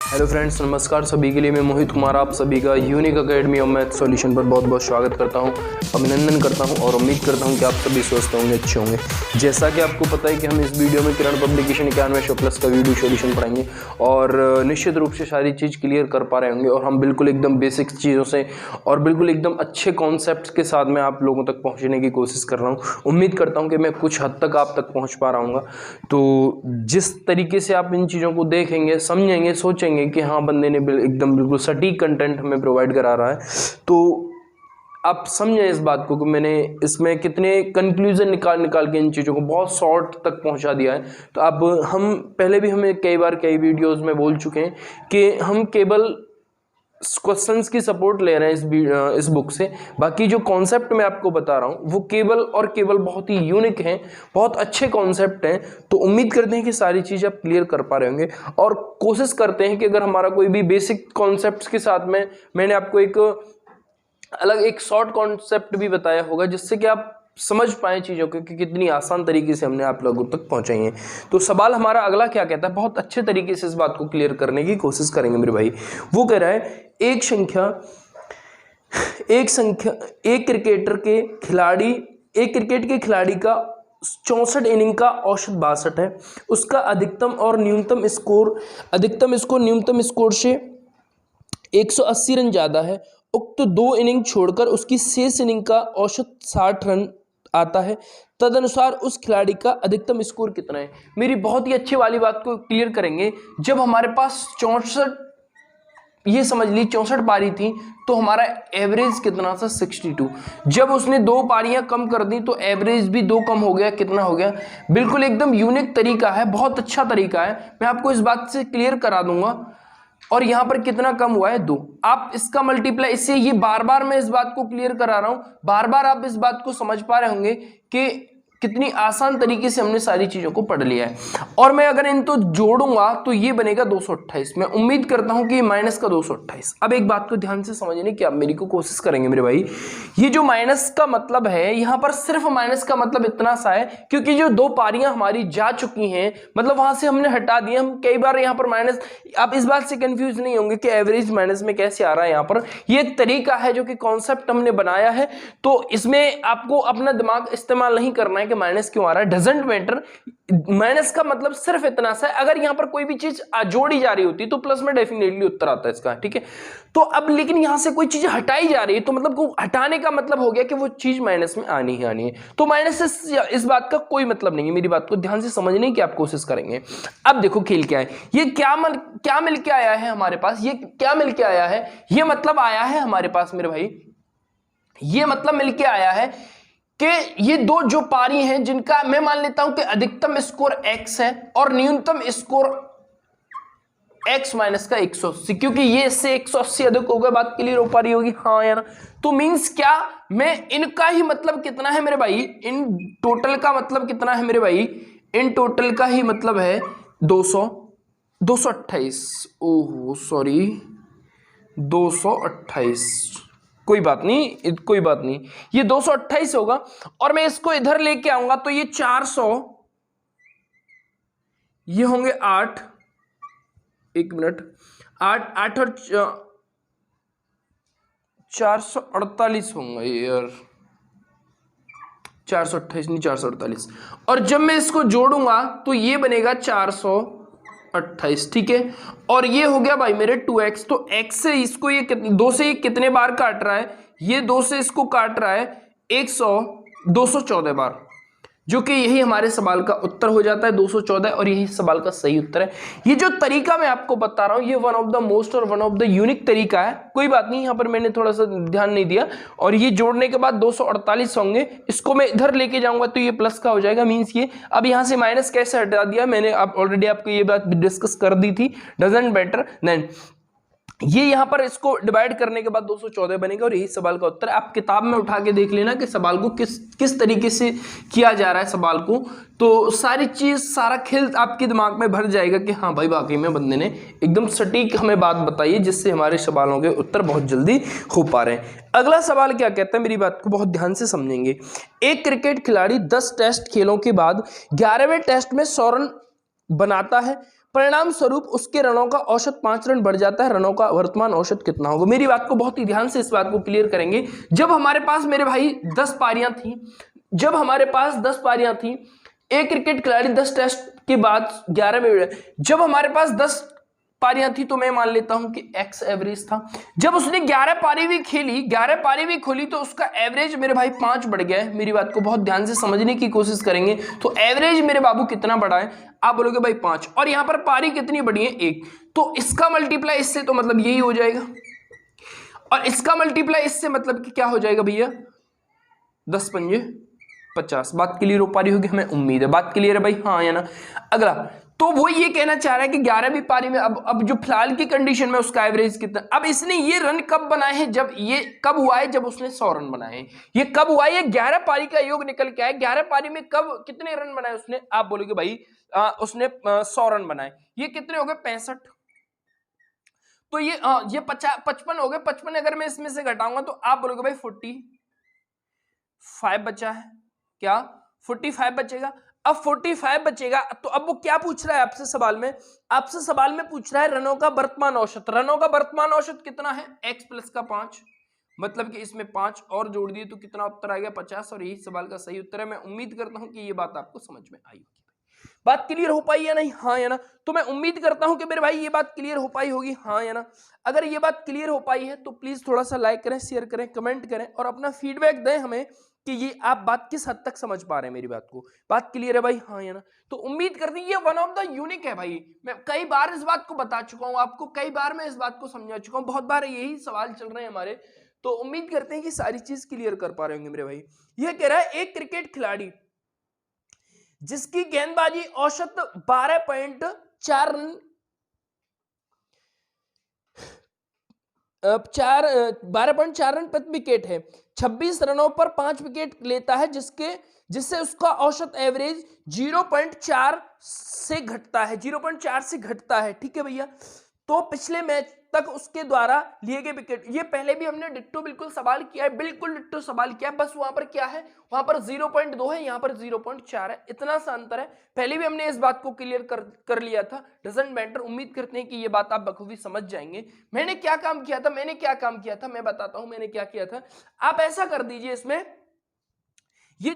Hello friends, नमस्कार सभी के लिए। मैं मोहित कुमार आप सभी का unique academy of math solution पर बहुत बहुत स्वागत करता हूं, अभिनंदन करता हूं और उम्मीद करता हूं कि आप सभी स्वस्थ होंगे, अच्छे होंगे। जैसा कि आपको पता है कि हम इस वीडियो में किरण पब्लिकेशन 9100+ का वीडियो सॉल्यूशन पढ़ाएंगे और निश्चित रूप से सारी चीज़ क्लियर कर पा रहे होंगे और हम बिल्कुल एकदम बेसिक चीज़ों से और बिल्कुल एकदम अच्छे कॉन्सेप्ट के साथ में आप लोगों तक पहुँचने की कोशिश कर रहा हूँ। उम्मीद करता हूँ कि मैं कुछ हद तक आप तक पहुँच पा रहा हूँ। तो जिस तरीके से आप इन चीज़ों को देखेंगे, समझेंगे, सोचेंगे कि हाँ बंदे ने एकदम बिल्कुल सटीक कंटेंट हमें प्रोवाइड करा रहा है, तो आप समझें इस बात को कि मैंने इसमें कितने कंक्लूजन निकाल के इन चीज़ों को बहुत शॉर्ट तक पहुंचा दिया है। तो अब हम पहले भी हमें कई वीडियोस में बोल चुके हैं कि हम केवल क्वेश्चंस की सपोर्ट ले रहे हैं इस बुक से। बाकी जो कॉन्सेप्ट मैं आपको बता रहा हूँ वो केवल और केवल बहुत ही यूनिक हैं, बहुत अच्छे कॉन्सेप्ट हैं। तो उम्मीद करते हैं कि सारी चीज़ आप क्लियर कर पा रहे होंगे और कोशिश करते हैं कि अगर हमारा कोई भी बेसिक कॉन्सेप्ट्स के साथ में मैंने आपको एक शॉर्ट कॉन्सेप्ट भी बताया होगा जिससे कि आप समझ पाए चीज़ों को कि कितनी आसान तरीके से हमने आप लोगों तक पहुंचाई है। तो सवाल हमारा अगला क्या कहता है, बहुत अच्छे तरीके से इस बात को क्लियर करने की कोशिश करेंगे मेरे भाई। वो कह रहा है एक क्रिकेट के खिलाड़ी का 64 इनिंग का औसत 62 है। उसका अधिकतम स्कोर न्यूनतम स्कोर से 180 रन ज़्यादा है। उक्त 2 इनिंग छोड़कर उसकी शेष इनिंग का औसत 60 रन आता है। तदनुसार उस खिलाड़ी का अधिकतम स्कोर कितना है। मेरी बहुत ही अच्छी वाली बात को क्लियर करेंगे। जब हमारे पास 64 पारी थी तो हमारा एवरेज कितना था, 62। जब उसने 2 पारियां कम कर दी तो एवरेज भी 2 कम हो गया। कितना हो गया? बिल्कुल एकदम यूनिक तरीका है, बहुत अच्छा तरीका है। मैं आपको इस बात से क्लियर करा दूंगा। और यहां पर कितना कम हुआ है, 2। आप इसका मल्टीप्लाई, इससे ये बार बार मैं इस बात को क्लियर करा रहा हूं, बार बार आप इस बात को समझ पा रहे होंगे कि कितनी आसान तरीके से हमने सारी चीजों को पढ़ लिया है। और मैं अगर इनको जोड़ूंगा तो ये बनेगा 228। मैं उम्मीद करता हूं कि माइनस का 228। अब एक बात को ध्यान से समझने की आप मेरी को कोशिश करेंगे मेरे भाई। ये जो माइनस का मतलब है, यहां पर सिर्फ माइनस का मतलब इतना सा है क्योंकि जो 2 पारियां हमारी जा चुकी हैं, मतलब वहां से हमने हटा दिया। हम कई बार यहां पर माइनस, आप इस बात से कंफ्यूज नहीं होंगे कि एवरेज माइनस में कैसे आ रहा है। यहां पर ये एक तरीका है जो कि कॉन्सेप्ट हमने बनाया है, तो इसमें आपको अपना दिमाग इस्तेमाल नहीं करना है कि माइनस क्यों आ रहा है। Doesn't matter. माइनस का मतलब सिर्फ इतना सा है। अगर यहां पर कोई भी चीज जोड़ी जा रही होती तो प्लस में डेफिनेटली उत्तर आता है इसका, ठीक है। तो अब लेकिन यहां से कोई चीज हटाई जा रही है तो मतलब हटाने का मतलब हो गया कि वो चीज माइनस में आनी ही आनी है। तो माइनस से इस बात का कोई मतलब नहीं है। मेरी बात को ध्यान से समझने की आप कोशिश करेंगे। अब देखो खेल क्या है, ये क्या मिल के आया है हमारे पास, ये क्या मिल के आया है, ये मतलब आया है हमारे पास मेरे भाई, ये मतलब मिल के आया है कि ये 2 जो पारी हैं जिनका मैं मान लेता हूं कि अधिकतम स्कोर x है और न्यूनतम स्कोर x माइनस का 180, क्योंकि ये इससे 180 अधिक हो गया। बात क्लियर हो पा रही होगी, हाँ यार। तो मींस क्या, मैं इनका ही मतलब कितना है मेरे भाई, इन टोटल का मतलब कितना है मेरे भाई, इन टोटल का ही मतलब है 228। ओहो सॉरी, 228। कोई बात नहीं, ये 228 होगा और मैं इसको इधर लेके आऊंगा तो ये 400, ये होंगे 8, 1 मिनट, 8 और 448 होंगे यार, 428 नहीं 448। और जब मैं इसको जोड़ूंगा तो ये बनेगा 428, ठीक है। और ये हो गया भाई मेरे 2x। तो x से इसको ये 2 से ये कितने बार काट रहा है, ये 2 से इसको काट रहा है 214 बार, जो कि यही हमारे सवाल का उत्तर हो जाता है 214, और यही सवाल का सही उत्तर है। ये जो तरीका मैं आपको बता रहा हूं ये वन ऑफ द मोस्ट और वन ऑफ द यूनिक तरीका है। कोई बात नहीं, यहां पर मैंने थोड़ा सा ध्यान नहीं दिया। और ये जोड़ने के बाद 248 होंगे, इसको मैं इधर लेके जाऊंगा तो ये प्लस का हो जाएगा। मींस ये अब यहां से माइनस कैसे हटा दिया मैंने, ऑलरेडी आपको ये बात डिस्कस कर दी थी। Doesn't matter. देन ये यहां पर इसको डिवाइड करने के बाद 214 बनेगा और यही सवाल का उत्तर है। आप किताब में उठा के देख लेना कि सवाल को किस तरीके से किया जा रहा है सवाल को, तो सारी चीज, सारा खेल आपके दिमाग में भर जाएगा कि हाँ भाई वाकई में बंदे ने एकदम सटीक हमें बात बताई है, जिससे हमारे सवालों के उत्तर बहुत जल्दी हो पा रहे हैं। अगला सवाल क्या कहता है, मेरी बात को बहुत ध्यान से समझेंगे। एक क्रिकेट खिलाड़ी 10 टेस्ट खेलों के बाद 11वें टेस्ट में 100 रन बनाता है, परिणाम स्वरूप उसके रनों का औसत 5 रन बढ़ जाता है, रनों का वर्तमान औसत कितना होगा। मेरी बात को बहुत ही ध्यान से इस बात को क्लियर करेंगे। जब हमारे पास मेरे भाई 10 पारियां थी, जब हमारे पास 10 पारियां थी, एक क्रिकेट खिलाड़ी 10 टेस्ट के बाद 11 में, जब हमारे पास 10 पारियां थी तो मैं मान लेता हूं कि एक्स एवरेज था। जब उसने 11 पारी भी खेली, 11 पारी भी खोली, तो उसका एवरेज मेरे भाई 5 बढ़ गया है। मेरी बात को बहुत ध्यान से समझने की कोशिश करेंगे। तो एवरेज मेरे बाबू कितना बढ़ा है, आप बोलोगे भाई 5, और यहां पर पारी कितनी बढ़ी है, 1, तो इसका मल्टीप्लाई इससे तो मतलब यही हो जाएगा, और इसका मल्टीप्लाई इससे मतलब कि क्या हो जाएगा भैया, 10 पंजे 50। बात क्लियर हो पा रही होगी, हमें उम्मीद है बात क्लियर है भाई, हाँ या ना। अगला, तो वो ये कहना चाह रहा है कि 11वीं पारी में अब जो फिलहाल की कंडीशन में उसका एवरेज कितना। अब इसने ये रन कब बनाए हैं, जब ये कब हुआ है, जब उसने 100 रन बनाए हैं। ये कब हुआ है, ये 11 पारी का योग निकल के आया। 11 पारी में कब कितने रन बनाए उसने, आप बोलोगे भाई उसने 100 रन बनाए, ये कितने हो गए, 65। तो ये 55 हो गए। 55 अगर मैं इसमें से घटाऊंगा तो आप बोलोगे भाई 45 बचा है, क्या 45 बचेगा। अब 45 बचेगा, तो अब वो क्या पूछ रहा है आपसे सवाल में, आपसे सवाल में पूछ रहा है रनों का वर्तमान औसत। रनों का वर्तमान औसत कितना है, x प्लस का 5, मतलब कि इसमें 5 और जोड़ दिए तो कितना उत्तर आ गया, 50, और यही सवाल का सही उत्तर है। मैं उम्मीद करता हूं कि ये बात आपको समझ में आई होगी। बात क्लियर हो पाई या नहीं, हाँ या ना। तो मैं उम्मीद करता हूं कि मेरे भाई ये बात क्लियर हो पाई होगी, हाँ या ना। अगर ये बात क्लियर हो पाई है तो प्लीज थोड़ा सा लाइक करें, शेयर करें, कमेंट करें, और अपना फीडबैक दें हमें कि ये आप बात किस हद तक समझ पा रहे हैं मेरी बात को। बात क्लियर है भाई, हाँ या ना। तो उम्मीद करती है ये वन ऑफ द यूनिक है भाई। मैं कई बार इस बात को बता चुका हूं आपको, कई बार मैं इस बात को समझा चुका हूं, बहुत बार यही सवाल चल रहे हैं हमारे। तो उम्मीद करते हैं कि सारी चीज क्लियर कर पा रहे होंगे मेरे भाई। यह कह रहा है एक क्रिकेट खिलाड़ी जिसकी गेंदबाजी औसत 12.4 रन 12.4 रन प्रति विकेट है, 26 रनों पर 5 विकेट लेता है, जिससे उसका औसत एवरेज 0.4 से घटता है, 0.4 से घटता है। ठीक है भैया, तो पिछले मैच तक उसके द्वारा लिए गए विकेट, ये पहले भी हमने डिट्टो बिल्कुल सवाल किया है, बिल्कुल डिट्टो सवाल किया है, बस वहां पर क्या है, वहां पर 0.2 है, यहां पर 0.4 है, इतना सा अंतर है। पहले भी हमने इस बात को क्लियर कर लिया था, डजंट मैटर। उम्मीद करते हैं कि ये बात आप बखूबी समझ जाएंगे। मैंने क्या काम किया था, मैं बताता हूं मैंने क्या किया था। आप ऐसा कर दीजिए इसमें, ये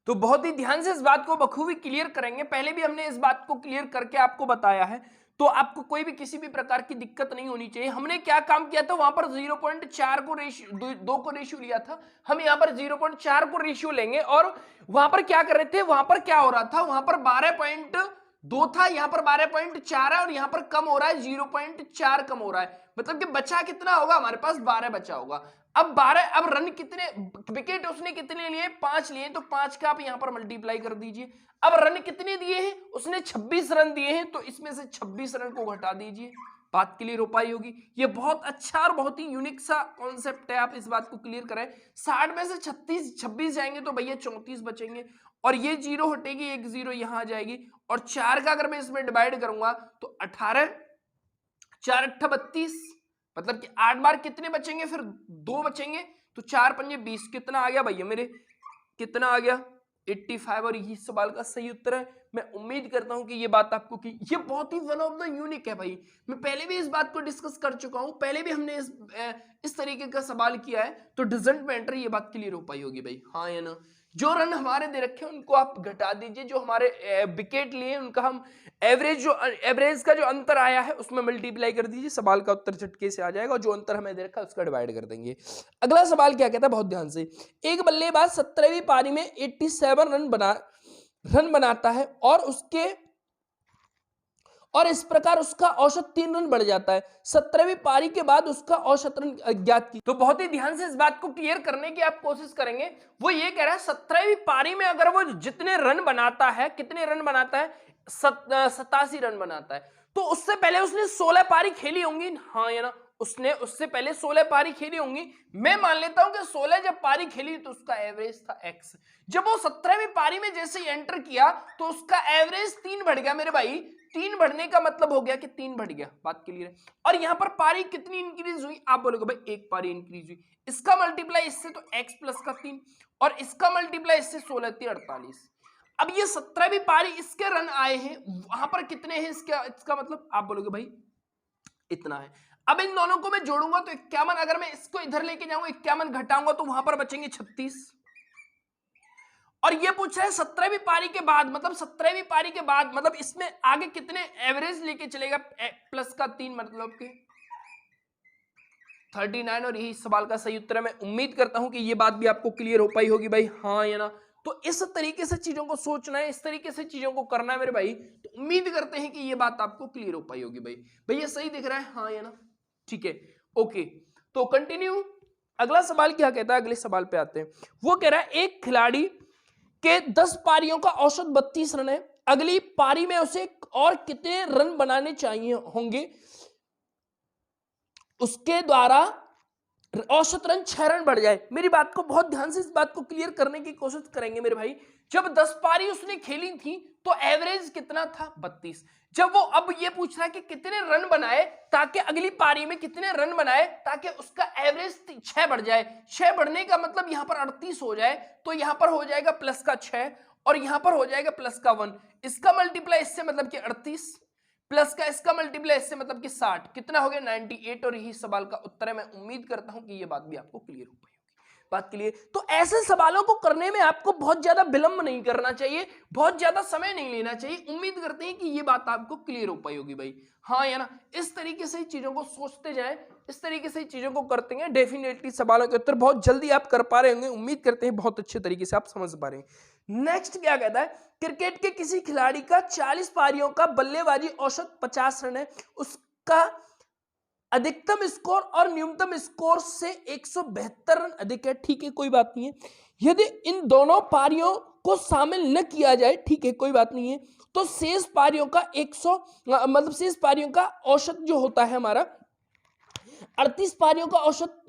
तो बहुत ही ध्यान से इस बात को बखूबी क्लियर करेंगे। पहले भी हमने इस बात को क्लियर करके आपको बताया है, तो आपको कोई भी किसी भी प्रकार की दिक्कत नहीं होनी चाहिए। हमने क्या काम किया था, वहां पर 0.4 को रेशियो 2 को रेशियो लिया था, हम यहां पर 0.4 को रेशियो लेंगे। और वहां पर क्या कर रहे थे, वहां पर क्या हो रहा था, वहां पर 12.2 था, यहां पर 12.4 है, और यहां पर कम हो रहा है, 0.4 कम हो रहा है, मतलब कि बचा कितना होगा, हमारे पास 12 बचा होगा। अब 12, अब रन कितने, विकेट उसने कितने लिए, 5 लिए, तो 5 का आप यहां पर मल्टीप्लाई कर दीजिए। अब रन कितने दिए हैं, उसने 26 रन दिए हैं, तो इसमें से 26 रन को घटा दीजिए। बात क्लियर हो पाई होगी। ये बहुत अच्छा और बहुत ही यूनिक सा कॉन्सेप्ट है, आप इस बात को क्लियर करें। 60 में से 26 जाएंगे तो भैया 34 बचेंगे, और ये 0 हटेगी, एक 0 यहां आ जाएगी, और 4 का अगर मैं इसमें डिवाइड करूंगा तो 18, 4 8 32, मतलब कि 8 बार कितने बचेंगे, फिर 2 बचेंगे, तो 4 पंजे 20, कितना आ गया भैया मेरे, कितना आ गया 85, और यही सवाल का सही उत्तर है। मैं उम्मीद करता हूं कि ये बात आपको की, ये बहुत ही वन ऑफ द यूनिक है भाई। मैं पहले भी इस बात को डिस्कस कर चुका हूं, पहले भी हमने इस तरीके का सवाल किया है, तो डजंट मैटर, ये बात क्लियर हो पाई होगी भाई, हाँ या ना। जो रन हमारे दे रखे हैं उनको आप घटा दीजिए, जो हमारे विकेट लिए उनका हम एवरेज का जो अंतर आया है उसमें मल्टीप्लाई कर दीजिए, सवाल का उत्तर झटके से आ जाएगा, और जो अंतर हमें दे रखा है उसका डिवाइड कर देंगे। अगला सवाल क्या कहता है, बहुत ध्यान से, एक बल्लेबाज 17वीं पारी में 87 रन बनाता है, और इस प्रकार उसका औसत 3 रन बढ़ जाता है। 17वीं पारी के बाद उसका औसत रन ज्ञात की। तो बहुत ही ध्यान से इस बात को क्लियर करने की आप कोशिश करेंगे। वो ये कह रहा है 17वीं पारी में अगर वो जितने रन बनाता है, कितने रन बनाता है, 87 रन बनाता है, तो उससे पहले उसने 16 पारी खेली होंगी, हाँ या ना। उसने उससे पहले 16 पारी खेली होंगी। मैं मान लेता हूं कि 16 जब पारी खेली तो उसका एवरेज था x। जब वो 17वीं पारी में जैसे ही एंटर किया तो उसका एवरेज 3 बढ़ गया मेरे भाई। 3 बढ़ने का मतलब हो गया कि 3 बढ़ गया, बात क्लियर है। और यहां पर पारी कितनी इंक्रीज हुई, आप बोलोगे भाई 1 पारी इंक्रीज हुई। इसका मल्टीप्लाई इससे तो x प्लस का 3, और इसका मल्टीप्लाई इससे 16 3 48। अब ये 17वीं पारी इसके रन आए हैं, वहां पर कितने हैं इसका मतलब आप बोलोगे भाई इतना है। अब इन दोनों को मैं जोड़ूंगा तो 51, अगर मैं इसको इधर लेके जाऊंगा 51 घटाऊंगा तो वहां पर बचेंगे 36। और ये पूछ रहा है 17वीं पारी के बाद, मतलब 17वीं पारी के बाद मतलब इसमें आगे कितने एवरेज लेके चलेगा, प्लस का 3 मतलब के 39। और यही सवाल का सही उत्तर है। मैं उम्मीद करता हूं कि ये बात भी आपको क्लियर हो पाई होगी भाई, हाँ या ना। तो इस तरीके से चीजों को सोचना है, इस तरीके से चीजों को करना है मेरे भाई। तो उम्मीद करते हैं कि ये बात आपको क्लियर हो पाई होगी भाई। भैया सही दिख रहा है, हाँ या ना, ठीक है, ओके। तो कंटिन्यू, अगला सवाल क्या कहता है, अगले सवाल पे आते हैं। वो कह रहा है एक खिलाड़ी के 10 पारियों का औसत 32 रन है, अगली पारी में उसे और कितने रन बनाने चाहिए होंगे उसके द्वारा औसत रन 6 रन बढ़ जाए। मेरी बात को बहुत ध्यान से इस बात को क्लियर करने की कोशिश करेंगे मेरे भाई। जब 10 पारी उसने खेली थी तो एवरेज कितना था, 32। जब वो अब ये पूछ रहा है कि कितने रन बनाए ताकि अगली पारी में कितने रन बनाए ताकि उसका एवरेज 6 बढ़ जाए। 6 बढ़ने का मतलब यहां पर 38 हो जाए, तो यहां पर हो जाएगा प्लस का 6 और यहां पर हो जाएगा प्लस का 1। इसका मल्टीप्लाई इससे मतलब कि 38 प्लस का इसका मल्टीप्लाई इससे मतलब कि 60, कितना हो गया 98। और यही सवाल का उत्तर है। मैं उम्मीद करता हूं कि ये बात भी आपको क्लियर हो पाई होगी। बात क्लियर? तो ऐसे सवालों को करने में आपको बहुत ज्यादा विलंब नहीं करना चाहिए, बहुत ज्यादा समय नहीं लेना चाहिए। उम्मीद करते हैं कि ये बात आपको क्लियर हो पाई होगी भाई, हाँ या ना। इस तरीके से चीजों को सोचते जाएं, इस तरीके से चीजों को करते हैं, डेफिनेटली सवालों के उत्तर बहुत जल्दी आप कर पा रहे होंगे। उम्मीद करते हैं बहुत अच्छे तरीके से आप समझ पा रहे हैं। नेक्स्ट क्या कहता है, क्रिकेट के किसी खिलाड़ी का 40 पारियों का बल्लेबाजी औसत 50 रन है, उसका अधिकतम स्कोर और न्यूनतम स्कोर से 172 रन अधिक है। ठीक है, कोई बात नहीं है। यदि इन दोनों पारियों को शामिल न किया जाए, ठीक है कोई बात नहीं है, तो शेष पारियों का 100 मतलब शेष पारियों का औसत जो होता है हमारा 38 पारियों का औसत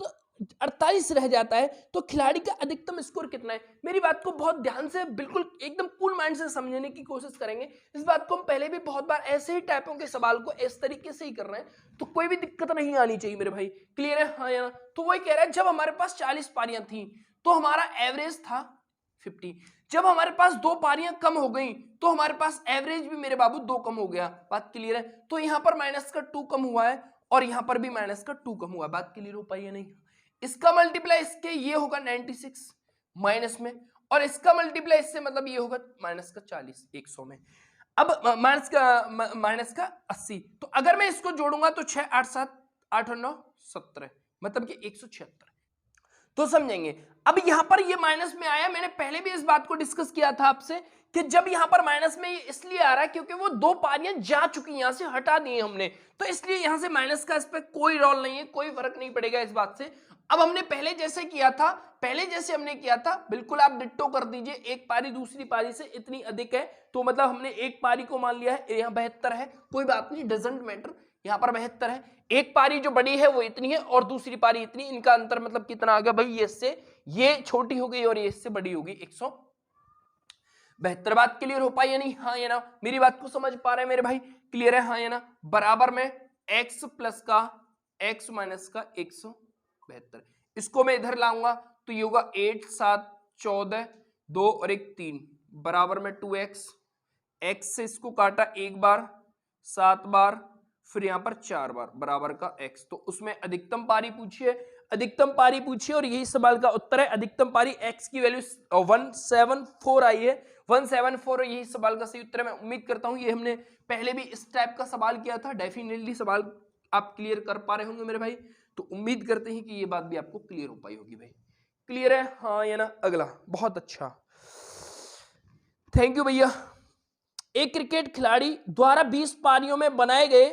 48 रह जाता है। तो खिलाड़ी का अधिकतम स्कोर कितना है? मेरी बात को बहुत ध्यान से बिल्कुल एकदम कूल माइंड से समझने की कोशिश करेंगे। इस बात को हम पहले भी बहुत बार ऐसे ही टाइपों के सवाल को इस तरीके से ही कर रहे हैं, तो कोई भी दिक्कत नहीं आनी चाहिए मेरे भाई। क्लियर है, हाँ या ना? तो वही कह रहा है जब हमारे पास 40 पारियां थी तो हमारा एवरेज था 50। जब हमारे पास 2 पारियां कम हो गई तो हमारे पास एवरेज भी मेरे बाबू 2 कम हो गया। बात क्लियर है? तो यहां पर माइनस का 2 कम हुआ है और यहां पर भी माइनस का 2 कम हुआ। बात क्लियर हो पाई है नहीं? इसका मल्टीप्लाई इसके ये होगा 96 माइनस में, और इसका मल्टीप्लाई इससे मतलब ये होगा माइनस का 40 100 में। अब माइनस का 80। तो अगर मैं इसको जोड़ूंगा तो 6 8 7 8 और 9 17, मतलब कि 176। तो समझेंगे। अब यहां पर ये माइनस में आया, मैंने पहले भी इस बात को डिस्कस किया था आपसे कि जब यहां पर माइनस में ये इसलिए आ रहा है क्योंकि वो 2 पारियां जा चुकी, यहां से हटा दी हमने, तो इसलिए यहां से माइनस का इस पर कोई रोल नहीं है, कोई फर्क नहीं पड़ेगा इस बात से। अब हमने पहले जैसे किया था, पहले जैसे हमने किया था बिल्कुल आप डिट्टो कर दीजिए। एक पारी दूसरी पारी से इतनी अधिक है तो मतलब हमने एक पारी को मान लिया है, यहां 72 है, कोई बात नहीं, डजंट मैटर, यहां पर 72 है। एक पारी जो बड़ी है वो इतनी है और दूसरी पारी इतनी, इनका अंतर मतलब कितना आ गया भाई, ये इससे ये छोटी हो गई और ये इससे बड़ी होगी 172। बात क्लियर हो पाई या नहीं, हाँ या ना? मेरी बात को समझ पा रहे हैं मेरे भाई? क्लियर है, हाँ या ना? बराबर में x प्लस का x माइनस का 172, इसको मैं इधर लाऊंगा तो ये होगा 8 7 14 2 और 1 3 बराबर में 2x, x से इसको काटा एक बार 7 बार, फिर यहां पर 4 बार बराबर का x। तो उसमें अधिकतम पारी पूछिए, अधिकतम पारी पूछिए और यही सवाल का उत्तर है। अधिकतम पारी x की वैल्यू 174 आई है, 174, यही सवाल का सही उत्तर है। मैं उम्मीद करता हूं ये हमने पहले भी इस टाइप का सवाल किया था। डेफिनेटली सवाल आप क्लियर कर पा रहे होंगे मेरे भाई। तो उम्मीद करते हैं कि ये बात भी आपको क्लियर हो पाई होगी भाई। क्लियर है, हाँ या ना? अगला, बहुत अच्छा, थैंक यू भैया। एक क्रिकेट खिलाड़ी द्वारा 20 पारियों में बनाए गए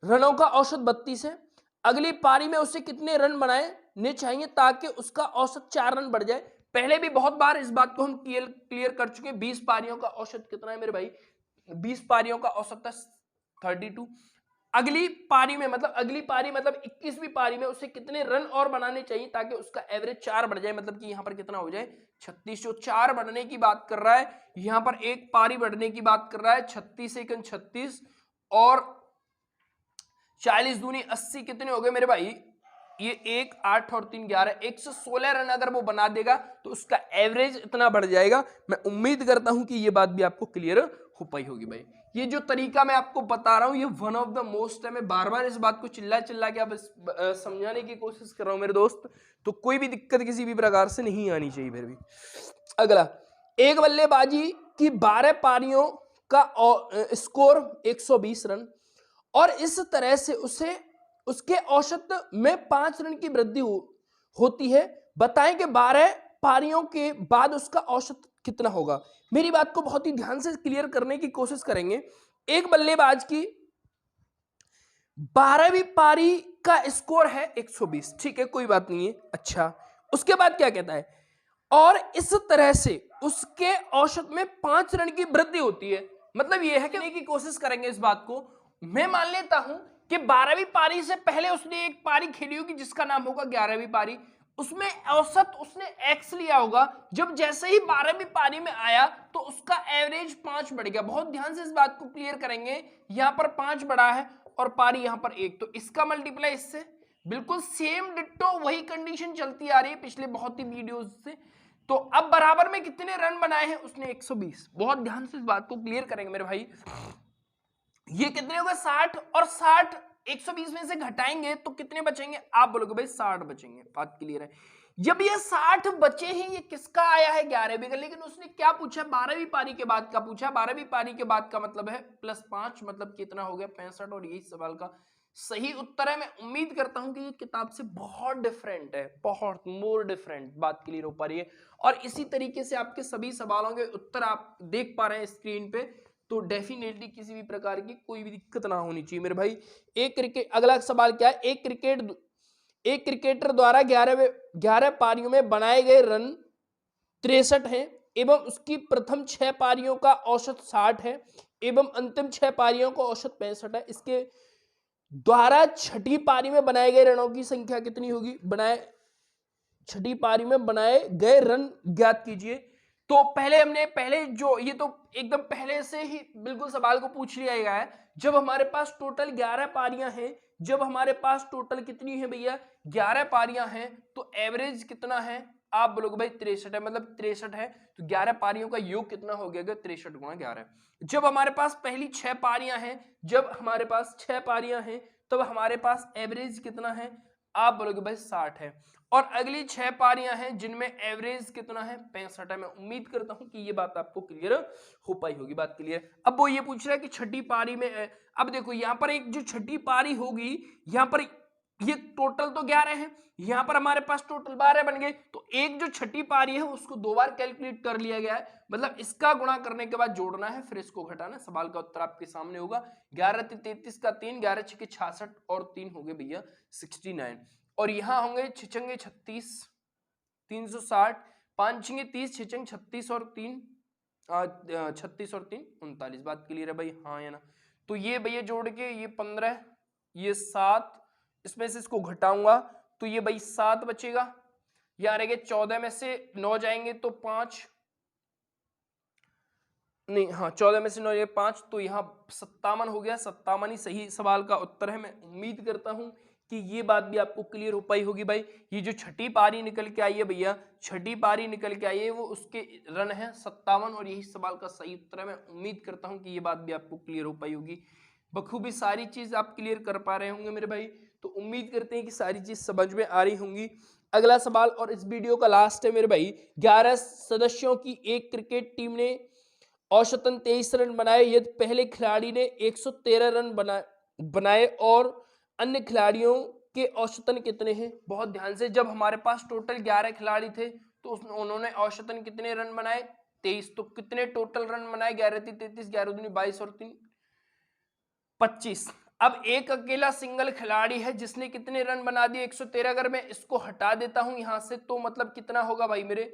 रनों का औसत 32 है, अगली पारी में उसे कितने रन बनाने चाहिए ताकि उसका औसत 4 रन बढ़ जाए? पहले भी बहुत बार इस बात को हम क्लियर कर चुके हैं। 20 पारियों का औसत कितना है मेरे भाई? 20 पारियों का औसत था 32। अगली पारी में मतलब अगली पारी मतलब 21वीं पारी में उसे कितने रन और बनाने चाहिए ताकि उसका एवरेज 4 बढ़ जाए, मतलब कि यहां पर कितना हो जाए 36। जो 4 बढ़ने की बात कर रहा है, यहां पर एक पारी बढ़ने की बात कर रहा है, 36 एकन 36 और 40 दूनी 80, कितने हो गए मेरे भाई ये 1 8 और 3 11 116 रन अगर वो बना देगा तो उसका एवरेज इतना बढ़ जाएगा। मैं उम्मीद करता हूं कि ये बात भी आपको क्लियर हो पाई होगी भाई। ये जो तरीका मैं आपको बता रहा हूं ये वन ऑफ द मोस्ट है। मैं बार बार इस बात को चिल्ला चिल्ला के अब समझाने की कोशिश कर रहा हूं मेरे दोस्त, तो कोई भी दिक्कत किसी भी प्रकार से नहीं आनी चाहिए फिर भी। अगला, एक बल्लेबाजी की 12 पारियों का स्कोर 120 रन और इस तरह से उसे उसके औसत में 5 रन की वृद्धि होती है। बताएं कि 12 पारियों के बाद उसका औसत कितना होगा। मेरी बात को बहुत ही ध्यान से क्लियर करने की कोशिश करेंगे। एक बल्लेबाज की 12वीं पारी का स्कोर है 120, ठीक है, कोई बात नहीं है। अच्छा, उसके बाद क्या कहता है, और इस तरह से उसके औसत में 5 रन की वृद्धि होती है। मतलब यह है कि कोशिश करेंगे इस बात को। मैं मान लेता हूं कि 12वीं पारी से पहले उसने एक पारी खेली होगी जिसका नाम होगा 11वीं पारी, उसमें औसत उसने एक्स लिया होगा। जब जैसे ही 12वीं पारी में आया तो उसका एवरेज 5 बढ़ गया। बहुत ध्यान से इस बात को क्लियर करेंगे। यहां पर 5 बढ़ा है और पारी यहां पर 1, तो इसका मल्टीप्लाई इससे, बिल्कुल सेम डिट्टो वही कंडीशन चलती आ रही है पिछले बहुत ही वीडियोस से। तो अब बराबर में कितने रन बनाए हैं उसने, 120। बहुत ध्यान से इस बात को क्लियर करेंगे मेरे भाई। ये कितने हो गए, 60, और 60 120 में से घटाएंगे तो कितने बचेंगे, आप बोलोगे भाई 60 बचेंगे। बात क्लियर है। जब ये 60 बचे हैं, ये किसका आया है, 11वीं का, लेकिन उसने क्या पूछा, 12वीं पारी के बाद का पूछा। 12वीं पारी के बाद का मतलब है +5, मतलब कितना हो गया 65, और यही सवाल का सही उत्तर है। मैं उम्मीद करता हूं कि ये किताब से बहुत डिफरेंट है, बहुत मोर डिफरेंट। बात क्लियर हो पा रही है। और इसी तरीके से आपके सभी सवालों के उत्तर आप देख पा रहे हैं स्क्रीन पे, तो डेफिनेटली किसी भी प्रकार की कोई भी दिक्कत ना होनी चाहिए मेरे भाई। अगला सवाल क्या है, एक क्रिकेटर द्वारा 11 पारियों में बनाए गए रन 63 हैं एवं उसकी प्रथम 6 पारियों का औसत 60 है एवं अंतिम 6 पारियों का औसत 65 है। इसके द्वारा छठी पारी में बनाए गए रनों की संख्या कितनी होगी, छठी पारी में बनाए गए रन ज्ञात कीजिए। तो पहले जो ये तो एकदम पहले से ही बिल्कुल सवाल को पूछ लिया गया है। जब हमारे पास टोटल 11 पारियां हैं, जब हमारे पास टोटल कितनी है भैया, 11 पारियां हैं, तो एवरेज कितना है, आप बोलोगे भाई 63 है, मतलब 63 है। तो 11 पारियों का योग कितना हो गया, 63 गुणा 11। जब हमारे पास पहली 6 पारियां हैं, जब हमारे पास 6 पारियां हैं, तब हमारे पास एवरेज कितना है, आप बोलोगे भाई 60 है। और अगली 6 पारियां हैं जिनमें एवरेज कितना है, 65 है। मैं उम्मीद करता हूं कि ये बात आपको क्लियर हो पाई होगी। बात क्लियर। अब वो ये पूछ रहा है कि छठी पारी में, अब देखो यहां पर एक जो छठी पारी होगी, यहां पर ये टोटल तो 11 है, यहां पर हमारे पास टोटल 12 बन गए। तो एक जो छठी पारी है उसको 2 बार कैलकुलेट कर लिया गया है, मतलब इसका गुणा करने के बाद जोड़ना है, फिर इसको घटाना। सवाल का उत्तर आपके सामने होगा। 11 × 33 का 3, 11 × 6 = 66 और 3 हो गए भैया 69। और यहां होंगे 6 × 36 360, 5 × 30 6 × 36 और 3 36 और 3 39। बात क्लियर है भाई, हाँ या ना। तो ये भैया जोड़ के ये 15, ये 7, इसमें से इसको घटाऊंगा तो ये भाई 7 बचेगा। यहाँ रहेंगे 14 में से 9 जाएंगे तो 5, नहीं हाँ 14 में से 9 जाएंगे 5, तो यहाँ 57 हो गया। 57 ही सही सवाल का उत्तर है। मैं उम्मीद करता हूं कि ये बात भी आपको क्लियर हो पाई होगी भाई। ये जो छठी पारी निकल के आई है भैया, छठी पारी निकल के आई है, वो उसके रन है 57 और यही सवाल का सही उत्तर है। मैं उम्मीद करता हूं कि ये बात भी आपको क्लियर हो पाई होगी। बखूबी सारी चीज आप क्लियर कर पा रहे होंगे मेरे भाई। तो उम्मीद करते हैं कि सारी चीज समझ में आ रही होंगी। अगला सवाल और इस वीडियो का लास्ट है मेरे भाई। 11 सदस्यों की एक क्रिकेट टीम ने औसतन 23 रन बनाए, यदि पहले खिलाड़ी ने 113 रन बनाए और अन्य खिलाड़ियों के औसतन कितने हैं। बहुत ध्यान से, जब हमारे पास टोटल 11 खिलाड़ी थे तो उन्होंने औसतन कितने रन बनाए, 23। तो कितने टोटल रन बनाए, 11 × 33, 11 × 22 और 3 25। अब एक अकेला सिंगल खिलाड़ी है जिसने कितने रन बना दिए, 113। अगर मैं इसको हटा देता हूं यहां से तो मतलब कितना होगा भाई मेरे,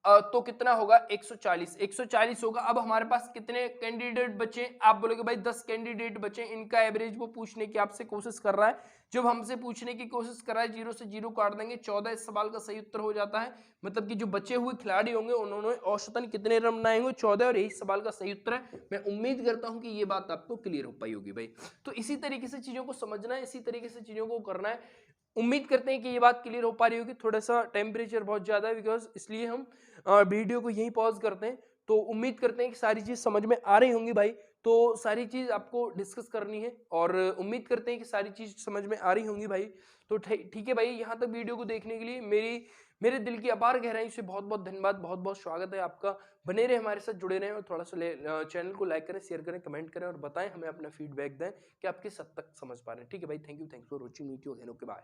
तो कितना होगा 140 होगा। अब हमारे पास कितने कैंडिडेट बचे, आप बोलोगे भाई 10 कैंडिडेट बचे। इनका एवरेज वो पूछने की आपसे कोशिश कर रहा है। जब हमसे पूछने की कोशिश कर रहा है, 0 से 0 काट देंगे, 14 इस सवाल का सही उत्तर हो जाता है। मतलब कि जो बचे हुए खिलाड़ी होंगे उन्होंने औसतन कितने रन बनाए होंगे, 14, और यही सवाल का सही उत्तर है। मैं उम्मीद करता हूं कि ये बात आपको क्लियर हो पाई होगी भाई। तो इसी तरीके से चीजों को समझना है, इसी तरीके से चीजों को करना है। उम्मीद करते हैं कि ये बात क्लियर हो पा रही होगी। थोड़ा सा टेम्परेचर बहुत ज़्यादा है बिकॉज इसलिए हम वीडियो को यहीं पॉज करते हैं। तो उम्मीद करते हैं कि सारी चीज़ समझ में आ रही होंगी भाई। तो सारी चीज़ आपको डिस्कस करनी है और उम्मीद करते हैं कि सारी चीज़ समझ में आ रही होंगी भाई। तो ठीक है भाई, यहाँ तक वीडियो को देखने के लिए मेरे दिल की अपार गहराई से बहुत बहुत धन्यवाद, बहुत बहुत स्वागत है आपका। बने रहे हमारे साथ, जुड़े रहें और थोड़ा सा चैनल को लाइक करें, शेयर करें, कमेंट करें और बताएं हमें अपना फीडबैक दें कि आप किस हद तक समझ पा रहे हैं। ठीक है भाई, thank you for watching, meet you again, okay bye.